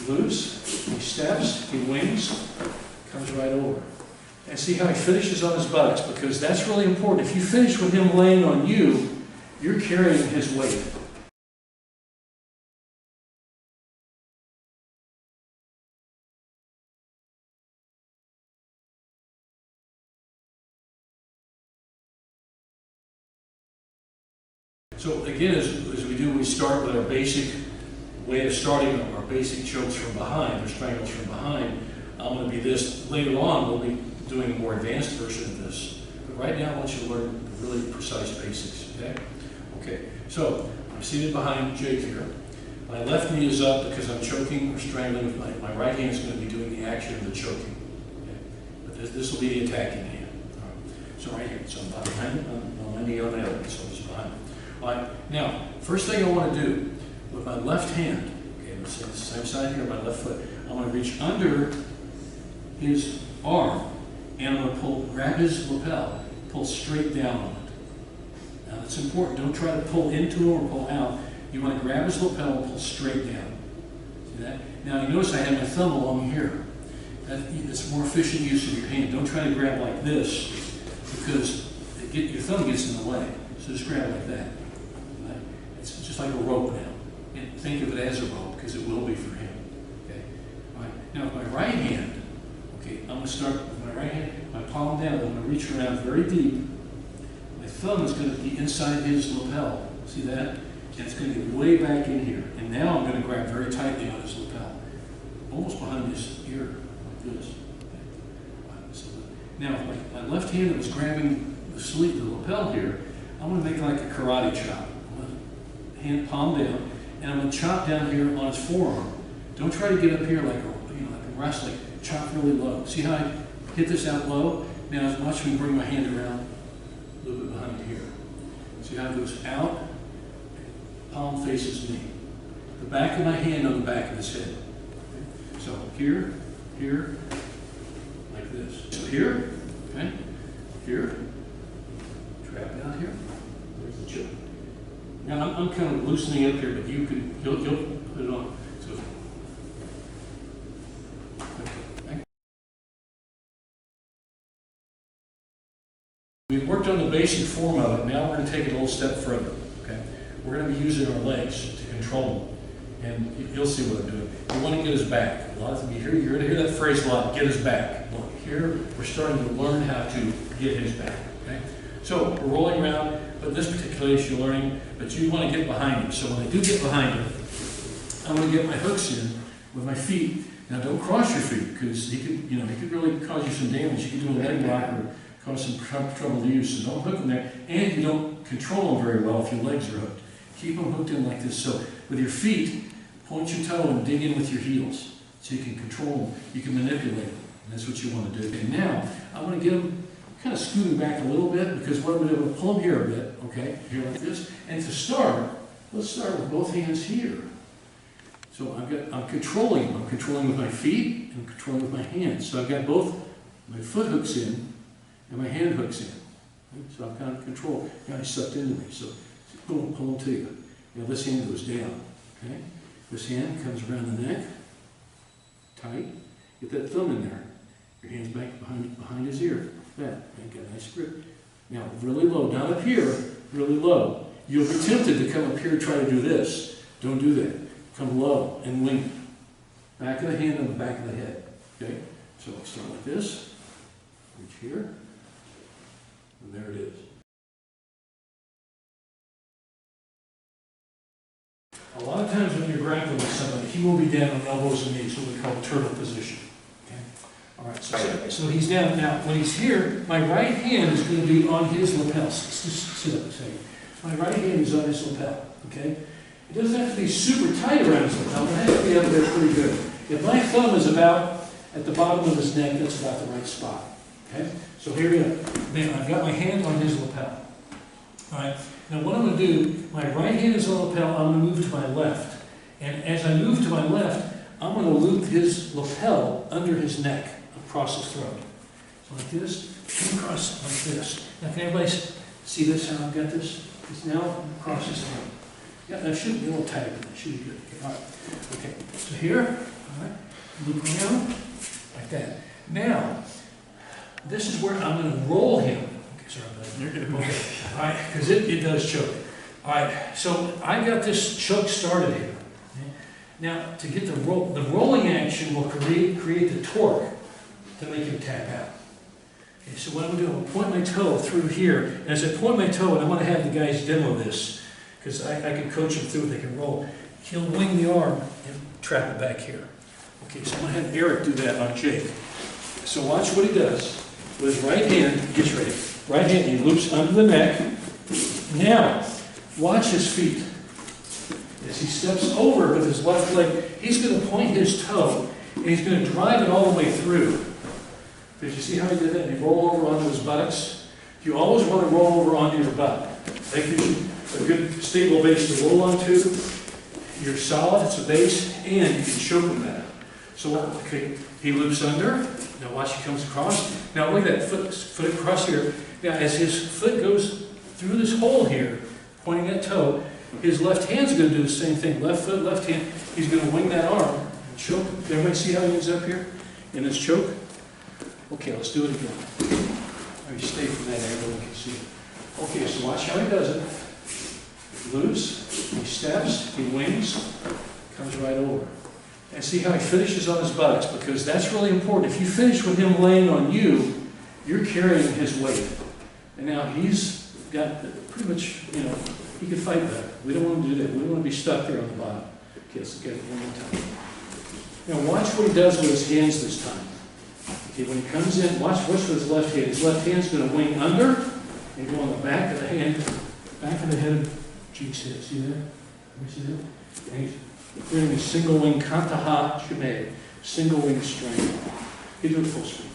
loose, he steps, he wings, comes right over. And see how he finishes on his buttocks, because that's really important. If you finish with him laying on you, you're carrying his weight. So again, as we do, we start with our basic way of starting our basic chokes from behind, or strangles from behind. I'm going to be this. Later on, we'll be doing a more advanced version of this. But right now, I want you to learn the really precise basics, okay? Okay, so I'm seated behind Jake here. My left knee is up because I'm choking or strangling with my right hand is going to be doing the action of the choking. Okay? But this will be the attacking hand. All right. So right here, so I'm behind on my knee on the other, so I'm just behind. All right, now, first thing I want to do with my left hand, okay, I'm saying the same side here, my left foot, I'm going to reach under his arm, and I'm going to grab his lapel, pull straight down on it. Now that's important. Don't try to pull into him or pull out. You want to grab his lapel and pull straight down. See that? Now you notice I have my thumb along here. It's more efficient use of your hand. Don't try to grab like this, because your thumb gets in the way. So just grab it like that. Right? It's just like a rope now. And think of it as a rope, because it will be for him. Okay? All right. Now with my right hand, okay, I'm going to start with my right hand, my palm down. I'm going to reach around very deep. My thumb is going to be inside his lapel. See that? And it's going to get way back in here. And now I'm going to grab very tightly on his lapel, almost behind his ear, like this. Okay. Right. So now with my left hand that was grabbing the sleeve, the lapel here, I'm going to make like a karate chop. I'm going to hand palm down, and I'm going to chop down here on his forearm. Don't try to get up here like a wrestling. Chop really low. See how I hit this out low? Now watch me bring my hand around a little bit behind here. See how it goes out? Palm faces me. The back of my hand on the back of his head. Okay. So here, here, like this. So here, okay, here, trap out here. There's the choke. Now I'm kind of loosening up here, but you'll put it on. So, okay. We've worked on the basic form of it. Now we're going to take it a little step further. Okay. We're going to be using our legs to control them, and you'll see what I'm doing. We want to get his back. A lot of you're going to hear that phrase a lot. Get his back. Well, here we're starting to learn how to get his back. Okay. So we're rolling around, but in this particular case you're learning, but you want to get behind him. So when I do get behind him, I'm going to get my hooks in with my feet. Now don't cross your feet, because he could really cause you some damage. You could do a leg lock or cause some trouble to you. So don't hook them there, and you don't control them very well if your legs are hooked. Keep them hooked in like this. So with your feet, point your toe and dig in with your heels, so you can control them. You can manipulate them, and that's what you want to do. And now I'm going to get them kind of scooting back a little bit, because what I'm going to do is pull them here a bit, okay, here like this. And to start, let's start with both hands here. So I'm controlling. I'm controlling with my feet and controlling with my hands. So I've got both my foot hooks in and my hand hooks in. Okay? So I've kind of control. Now he's sucked into me. So pull them to you. Now this hand goes down. Okay? This hand comes around the neck, tight. Get that thumb in there. Your hand's back behind his ear. That. Okay, got a nice grip. Now really low, not up here, really low. You'll be tempted to come up here and try to do this. Don't do that. Come low and wing. Back of the hand on the back of the head. Okay? So I'll start like this. Reach here. And there it is. A lot of times when you're grappling with somebody, he will be down on elbows and knees, what we call turtle position. Okay? All right, so he's down. Now, when he's here, my right hand is going to be on his lapel. Just sit up a second. My right hand is on his lapel. Okay? It doesn't have to be super tight around his lapel, but it has to be up there pretty good. If my thumb is about at the bottom of his neck, that's about the right spot. Okay? So here we go. Now, I've got my hand on his lapel. All right? Now what I'm going to do, my right hand is on the lapel, I'm going to move to my left. And as I move to my left, I'm going to loop his lapel under his neck, across his throat. So like this, and across like this. Now can everybody see this, how I've got this? It's now across his throat. Yeah, that should be a little tighter than that. Should be good. Okay, all right. Okay, so here, All right, loop around, like that. Now, this is where I'm going to roll him. Okay, sorry about that. You're good. Okay, all right, because it does choke. All right, so I got this choke started here. Okay? Now, to get the rolling action will create the torque to make him tap out. Okay, so what I'm going to do, I'm going to point my toe through here, and as I point my toe, and I'm going to have the guys demo this, because I can coach them through it, they can roll. He'll wing the arm and trap it back here. Okay, so I'm going to have Eric do that on Jake. So watch what he does. With his right hand, he gets ready. Right hand, he loops under the neck. Now, watch his feet. As he steps over with his left leg, he's going to point his toe, and he's going to drive it all the way through. Did you see how he did that? And he rolled over onto his buttocks. You always want to roll over onto your butt. That gives you a good stable base to roll onto. You're solid, it's a base, and you can choke him better. So, okay, he loops under. Now watch, he comes across. Now look at that foot across here. Now as his foot goes through this hole here, pointing that toe, his left hand's going to do the same thing. Left foot, left hand. He's going to wing that arm and choke. Everybody see how he ends up here in his choke? Okay, let's do it again. Let me stay from that angle, we can see it. Okay, so watch how he does it. Loops, he steps, he wings, comes right over. And see how he finishes on his buttocks, because that's really important. If you finish with him laying on you, you're carrying his weight. And now he's got pretty much, you know, he can fight better. We don't want to do that. We don't want to be stuck there on the bottom. Okay, let's get it one more time. Now watch what he does with his hands this time. Okay, when he comes in, watch with his left hand. His left hand's going to wing under and go on the back of the hand, back of the head of Jake's head. See that? You see that? And he's doing a single wing Kata Ha Jime, single wing strangle. He do it full speed.